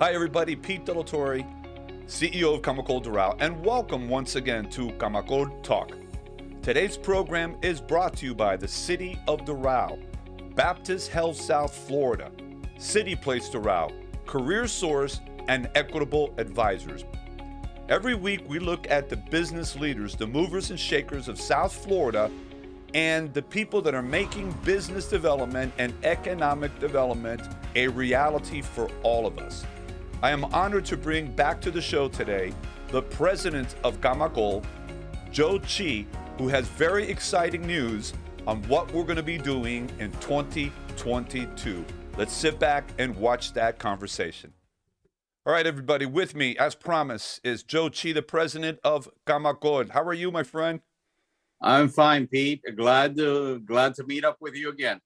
Hi everybody, Pete Delatorre, CEO of Camacol Talk, and welcome once again to Camacol Talk. Today's program is brought to you by the City of Doral, Baptist Health South Florida, City Place Doral, Career Source, and Equitable Advisors. Every week we look at the business leaders, the movers and shakers of South Florida, and the people that are making business development and economic development a reality for all of us. I am honored to bring back to the show today the president of Camacol, Joe Chi, who has very exciting news on what we're going to be doing in 2022. Let's sit back and watch that conversation. All right, everybody, with me, as promised, is Joe Chi, the president of Camacol. How are you, my friend? I'm fine, Pete. Glad to meet up with you again.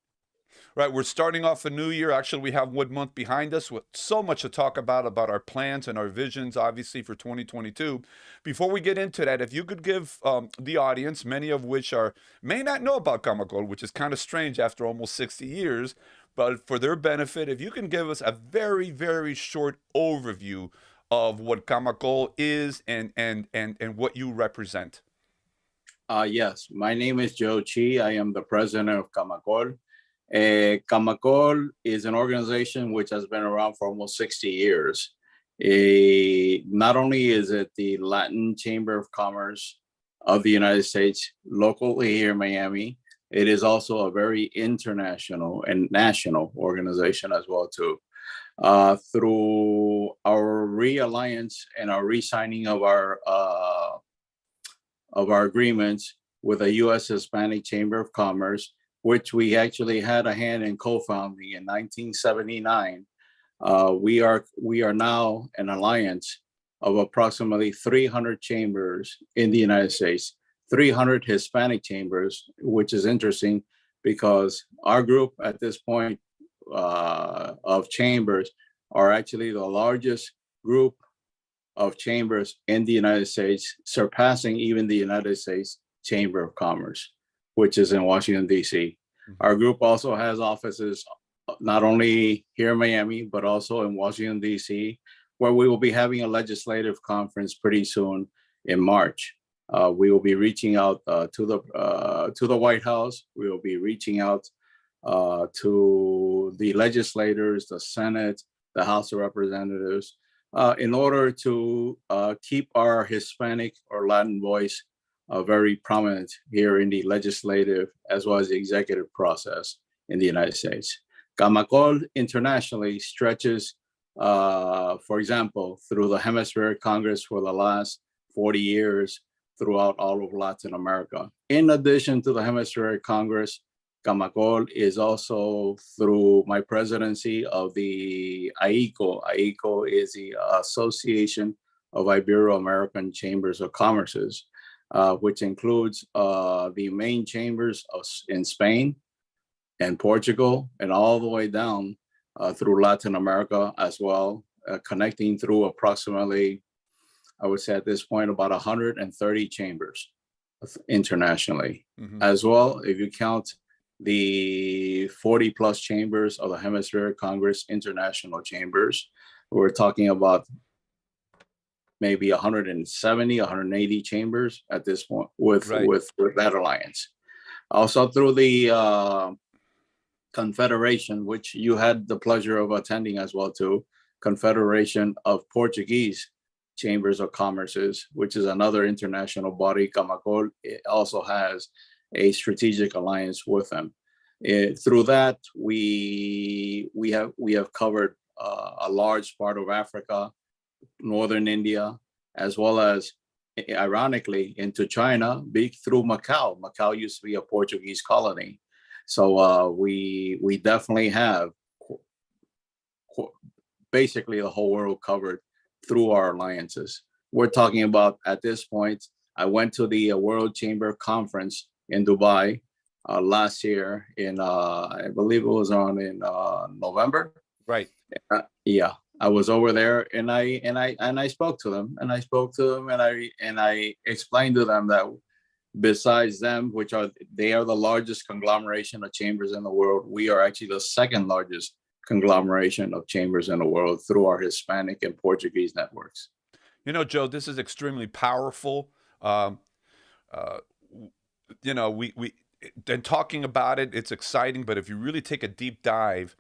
Right, we're starting off a new year. Actually, we have 1 month behind us with so much to talk about our plans and our visions, obviously, for 2022. Before we get into that, if you could give the audience, many of which may not know about Camacol, which is kind of strange after almost 60 years, but for their benefit, if you can give us a very, very short overview of what Camacol is and what you represent. Yes, my name is Joe Chi. I am the president of Camacol. Camacol is an organization which has been around for almost 60 years. Not only is it the Latin Chamber of Commerce of the United States, locally here in Miami, it is also a very international and national organization as well too. Through our realliance and our re-signing of our agreements with the U.S. Hispanic Chamber of Commerce, which we actually had a hand in co-founding in 1979. We are now an alliance of approximately 300 chambers in the United States, 300 Hispanic chambers, which is interesting because our group at this point of chambers are actually the largest group of chambers in the United States, surpassing even the United States Chamber of Commerce, which is in Washington, D.C. Our group also has offices not only here in Miami, but also in Washington, D.C., where we will be having a legislative conference pretty soon in March. We will be reaching out to the White House. We will be reaching out to the legislators, the Senate, the House of Representatives, in order to keep our Hispanic or Latin voice very prominent here in the legislative as well as the executive process in the United States. Camacol internationally stretches, for example, through the Hemispheric Congress for the last 40 years throughout all of Latin America. In addition to the Hemispheric Congress, Camacol is also through my presidency of the AICO. AICO is the Association of Ibero-American Chambers of Commerces, which includes the main chambers in Spain and Portugal and all the way down through Latin America as well, connecting through approximately, I would say at this point, about 130 chambers internationally. As well, if you count the 40 plus chambers of the Hemispheric Congress International Chambers, we're talking about maybe 170, 180 chambers at this point with that alliance. Also through the Confederation, which you had the pleasure of attending as well too, Confederation of Portuguese Chambers of Commerces, which is another international body. Camacol also has a strategic alliance with them. Through that, we have covered a large part of Africa, northern India, as well as, ironically, into China, through Macau. Macau used to be a Portuguese colony. So we definitely have basically the whole world covered through our alliances. We're talking about, at this point, I went to the World Chamber Conference in Dubai last year in, I believe it was in November. Right. Yeah. I was over there and I spoke to them and I explained to them that besides them, they are the largest conglomeration of chambers in the world, we are actually the second largest conglomeration of chambers in the world through our Hispanic and Portuguese networks. You know, Joe, this is extremely powerful. Um, uh, you know, we and talking about it, it's exciting. But if you really take a deep dive,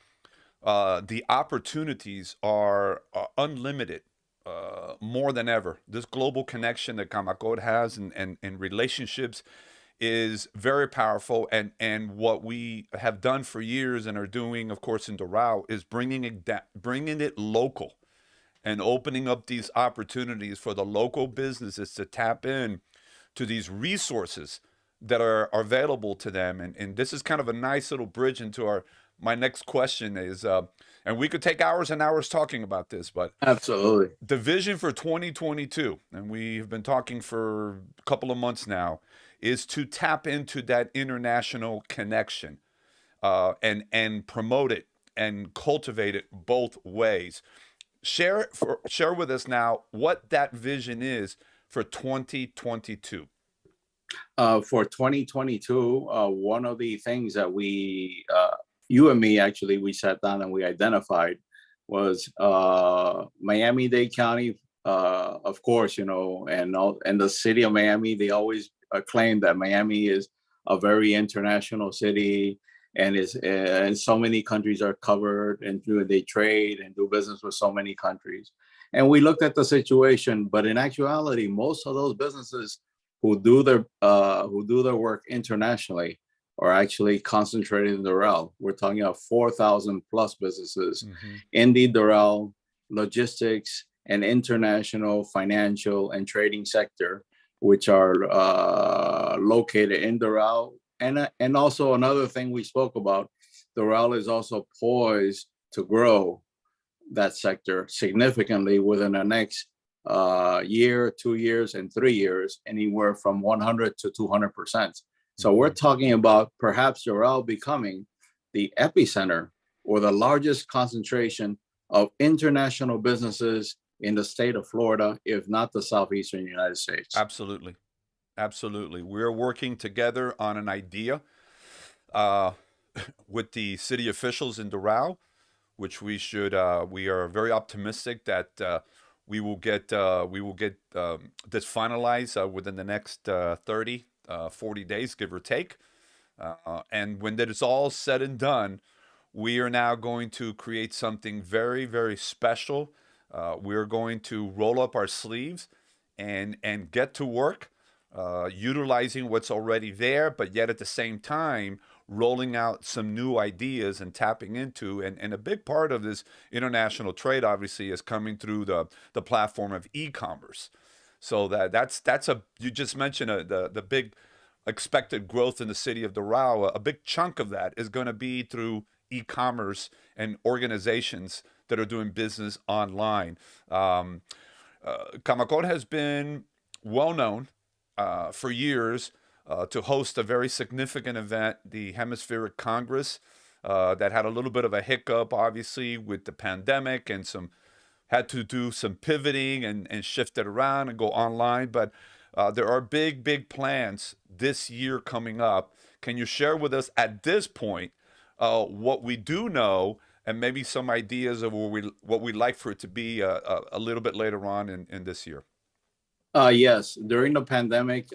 the opportunities are unlimited, more than ever. This global connection that Camacol has and relationships is very powerful. And what we have done for years and are doing, of course, in Doral is bringing it local and opening up these opportunities for the local businesses to tap in to these resources that are available to them. And this is kind of a nice little bridge into our my next question is, and we could take hours and hours talking about this, but Absolutely. the vision for 2022, and we've been talking for a couple of months now, is to tap into that international connection, and promote it and cultivate it both ways. Share with us now what that vision is for 2022. For 2022, one of the things that you and me actually, we sat down and we identified was Miami-Dade County, of course, and the city of Miami. They always claim that Miami is a very international city, and so many countries are covered, and they trade and do business with so many countries. And we looked at the situation, but in actuality, most of those businesses who do their work internationally are actually concentrated in Doral. We're talking about 4,000 plus businesses in the Doral logistics and international financial and trading sector, which are located in Doral. And also another thing we spoke about, Doral is also poised to grow that sector significantly within the next year, 2 years, and 3 years, anywhere from 100 to 200%. So we're talking about perhaps Doral becoming the epicenter or the largest concentration of international businesses in the state of Florida, if not the southeastern United States. Absolutely. Absolutely. We're working together on an idea uh, with the city officials in Doral, which we are very optimistic that we will get this finalized within the next 30, 40 days, give or take. And when that is all said and done, we are now going to create something very, very special. We're going to roll up our sleeves and get to work, utilizing what's already there, but yet at the same time, rolling out some new ideas and tapping into, and a big part of this international trade obviously is coming through the platform of e-commerce. So that's you just mentioned the big expected growth in the city of Doral. A big chunk of that is going to be through e-commerce and organizations that are doing business online. Camacol has been well known for years to host a very significant event, the Hemispheric Congress, that had a little bit of a hiccup, obviously, with the pandemic, and had to do some pivoting and shift it around and go online. But there are big plans this year coming up. Can you share with us at this point what we do know, and maybe some ideas of what we'd like for it to be a little bit later on in this year? Yes, during the pandemic,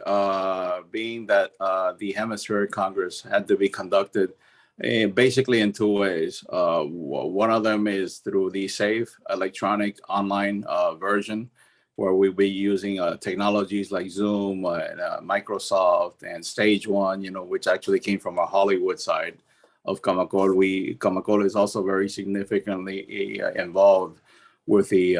being that the Hemispheric Congress had to be conducted basically in two ways. One of them is through the SAFE electronic online version, where we'll be using technologies like Zoom and Microsoft and Stage One, which actually came from a Hollywood side of Camacol. Camacol is also very significantly involved with the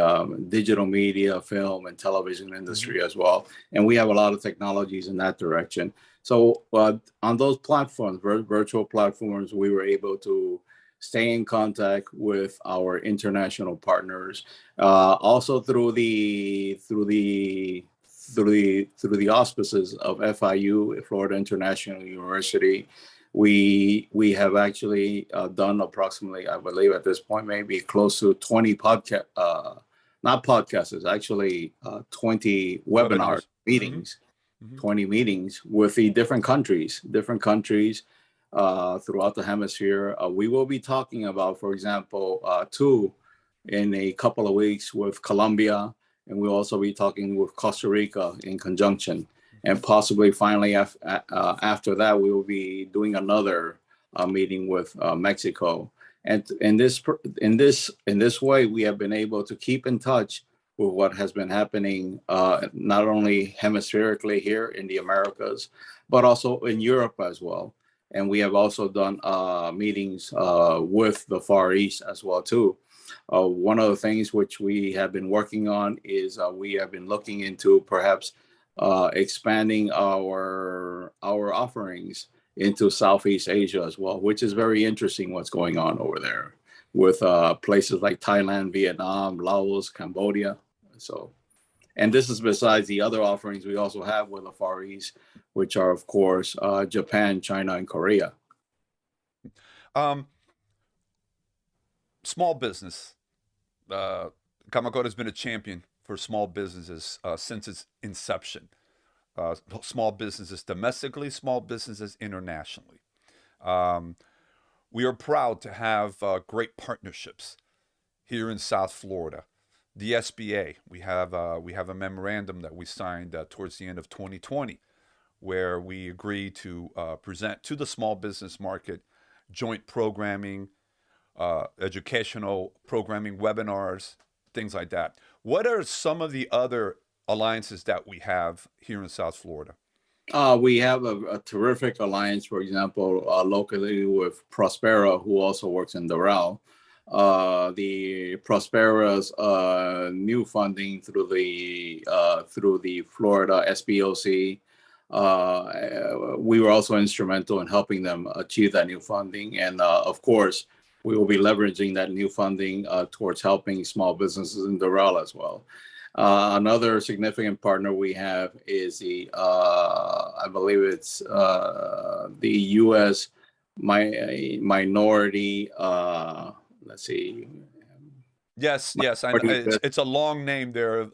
digital media, film, and television industry as well. And we have a lot of technologies in that direction. So on those platforms, virtual platforms, we were able to stay in contact with our international partners. Also through the auspices of FIU, Florida International University, we have actually done approximately, I believe at this point, maybe close to 20 not podcasts, it's actually 20 webinar meetings, 20 meetings with the different countries throughout the hemisphere. We will be talking about, for example, two in a couple of weeks with Colombia, and we'll also be talking with Costa Rica in conjunction. And possibly finally after that, we will be doing another meeting with Mexico. And in this way, we have been able to keep in touch with what has been happening, not only hemispherically here in the Americas, but also in Europe as well. And we have also done meetings with the Far East as well too. One of the things which we have been working on is we have been looking into perhaps expanding our offerings into Southeast Asia as well, which is very interesting what's going on over there with places like Thailand, Vietnam, Laos, Cambodia. So, and this is besides the other offerings we also have with the Far East, which are, of course, Japan, China, and Korea. Um, Small business. Camacol has been a champion for small businesses since its inception. Small businesses domestically, small businesses internationally. Um, we are proud to have great partnerships here in South Florida. The SBA, we have a memorandum that we signed towards the end of 2020, where we agreed to present to the small business market joint programming, educational programming, webinars, things like that. What are some of the other alliances that we have here in South Florida? We have a terrific alliance, for example, locally with Prospera, who also works in Doral. The Prospera's new funding through the Florida SBOC. We were also instrumental in helping them achieve that new funding, and of course, we will be leveraging that new funding towards helping small businesses in Doral as well. Another significant partner we have is I believe it's the U.S. Minority. Let's see. Yes, yes, I know. It's a long name there.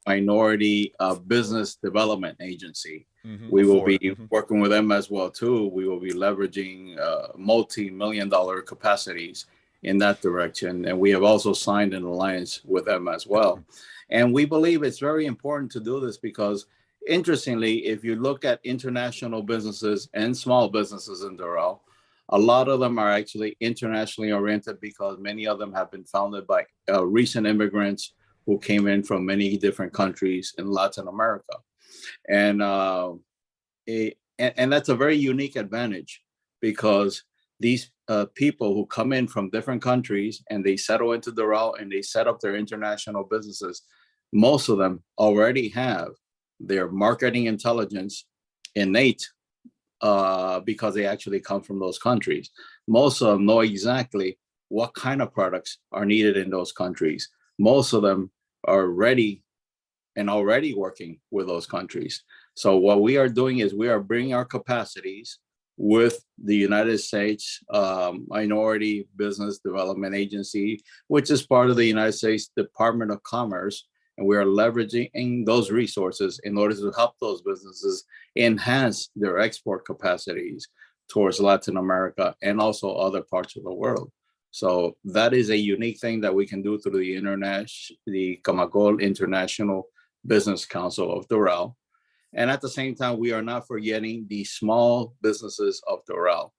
Minority Business Development Agency. We will be working with them as well too. We will be leveraging multi-million-dollar capacities in that direction, and we have also signed an alliance with them as well. And we believe it's very important to do this because, interestingly, if you look at international businesses and small businesses in Doral, a lot of them are actually internationally oriented because many of them have been founded by recent immigrants who came in from many different countries in Latin America. And that's a very unique advantage because these people who come in from different countries and they settle into Doral and they set up their international businesses, most of them already have their marketing intelligence innate because they actually come from those countries. Most of them know exactly what kind of products are needed in those countries. Most of them are ready and already working with those countries. So what we are doing is we are bringing our capacities with the United States Minority Business Development Agency, which is part of the United States Department of Commerce. And we are leveraging those resources in order to help those businesses enhance their export capacities towards Latin America and also other parts of the world. So that is a unique thing that we can do through the Camacol International Business Council of Doral. And at the same time, we are not forgetting the small businesses of Doral.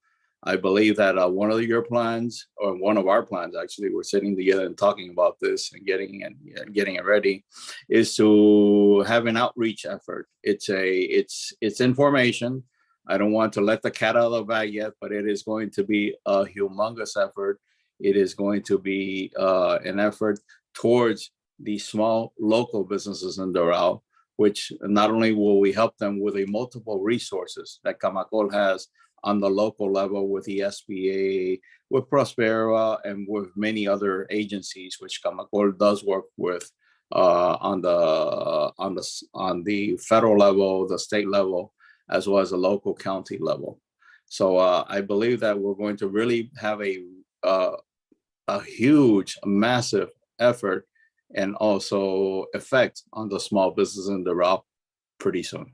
I believe that one of your plans, or one of our plans, actually, we're sitting together and talking about this and getting it ready, is to have an outreach effort. It's information. I don't want to let the cat out of the bag yet, but it is going to be a humongous effort. It is going to be an effort towards the small local businesses in Doral, which not only will we help them with the multiple resources that Camacol has on the local level with the SBA, with Prospera, and with many other agencies which Camacol does work with on the federal level, the state level, as well as the local county level. So I believe that we're going to really have a huge, massive effort and also effect on the small business in the route pretty soon.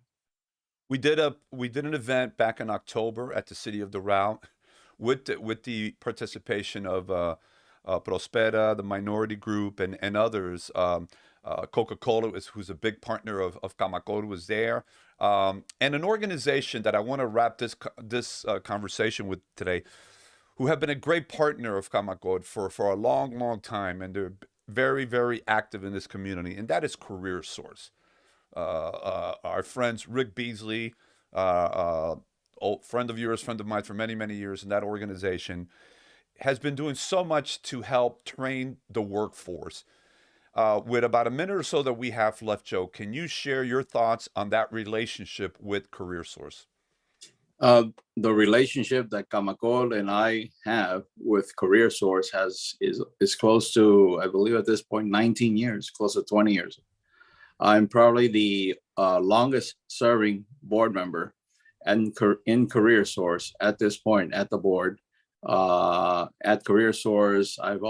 We did an event back in October at the city of Doral with the participation of Prospera, the minority group, and others. Coca-Cola, who's a big partner of Camacol, was there, and an organization that I want to wrap this conversation with today, who have been a great partner of Camacol for a long, long time, and they're very, very active in this community, and that is Career Source. Our friends Rick Beasley, old friend of yours, friend of mine for many, many years in that organization, has been doing so much to help train the workforce. With about a minute or so that we have left, Joe, can you share your thoughts on that relationship with Career Source? The relationship that Camacol and I have with Career Source is close to, I believe at this point, 19 years, close to 20 years. I'm probably the longest serving board member in Career Source at this point at the board. At Career Source, I've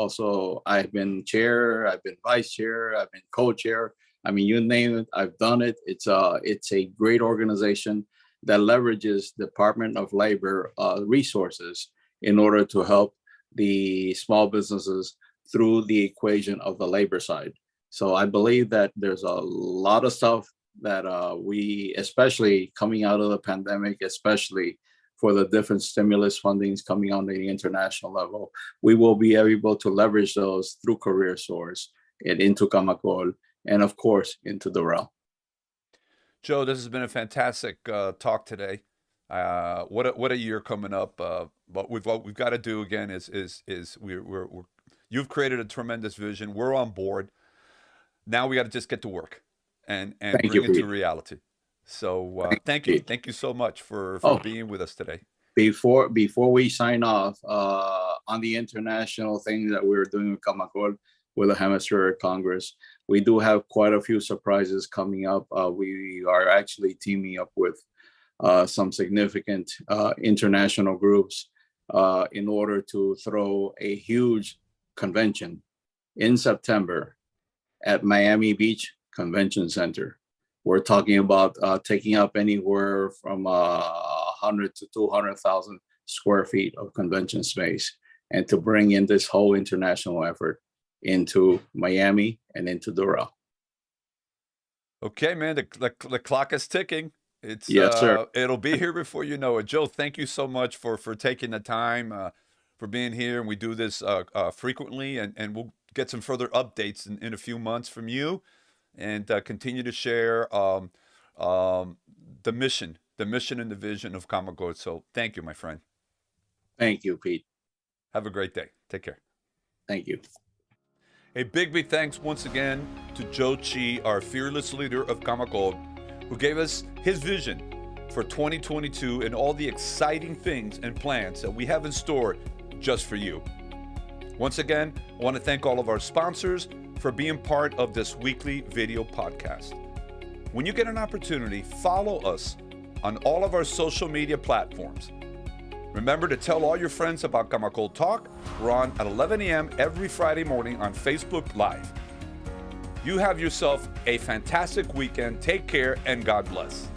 been chair, I've been vice chair, I've been co-chair. I mean, you name it, I've done it. It's a great organization that leverages Department of Labor resources in order to help the small businesses through the equation of the labor side. So I believe that there's a lot of stuff that we, especially coming out of the pandemic, especially for the different stimulus fundings coming on the international level, we will be able to leverage those through Career Source and into Camacol, and of course into Doral. Joe, this has been a fantastic talk today. What a year coming up! But what we've got to do again is we're you've created a tremendous vision. We're on board. Now we got to just get to work and bring it to reality. So thank you so much for being with us today. Before we sign off on the international thing that we're doing with Camacol with the Hemispheric Congress, we do have quite a few surprises coming up. We are actually teaming up with some significant international groups in order to throw a huge convention in September at Miami Beach Convention Center. We're talking about taking up anywhere from 100 to 200,000 square feet of convention space, and to bring in this whole international effort into Miami and into Doral. Okay, man, the clock is ticking. It's yes, sir. It'll be here before you know it. Joe, thank you so much for taking the time, for being here. And we do this frequently, and we'll get some further updates in a few months from you, and continue to share the mission and the vision of Camacol. So thank you, my friend. Thank you, Pete. Have a great day. Take care. Thank you. A big thanks once again to Joe Chi, our fearless leader of Camacol, who gave us his vision for 2022 and all the exciting things and plans that we have in store just for you. Once again, I want to thank all of our sponsors for being part of this weekly video podcast. When you get an opportunity, follow us on all of our social media platforms. Remember to tell all your friends about Camacol Talk. We're on at 11 a.m. every Friday morning on Facebook Live. You have yourself a fantastic weekend. Take care and God bless.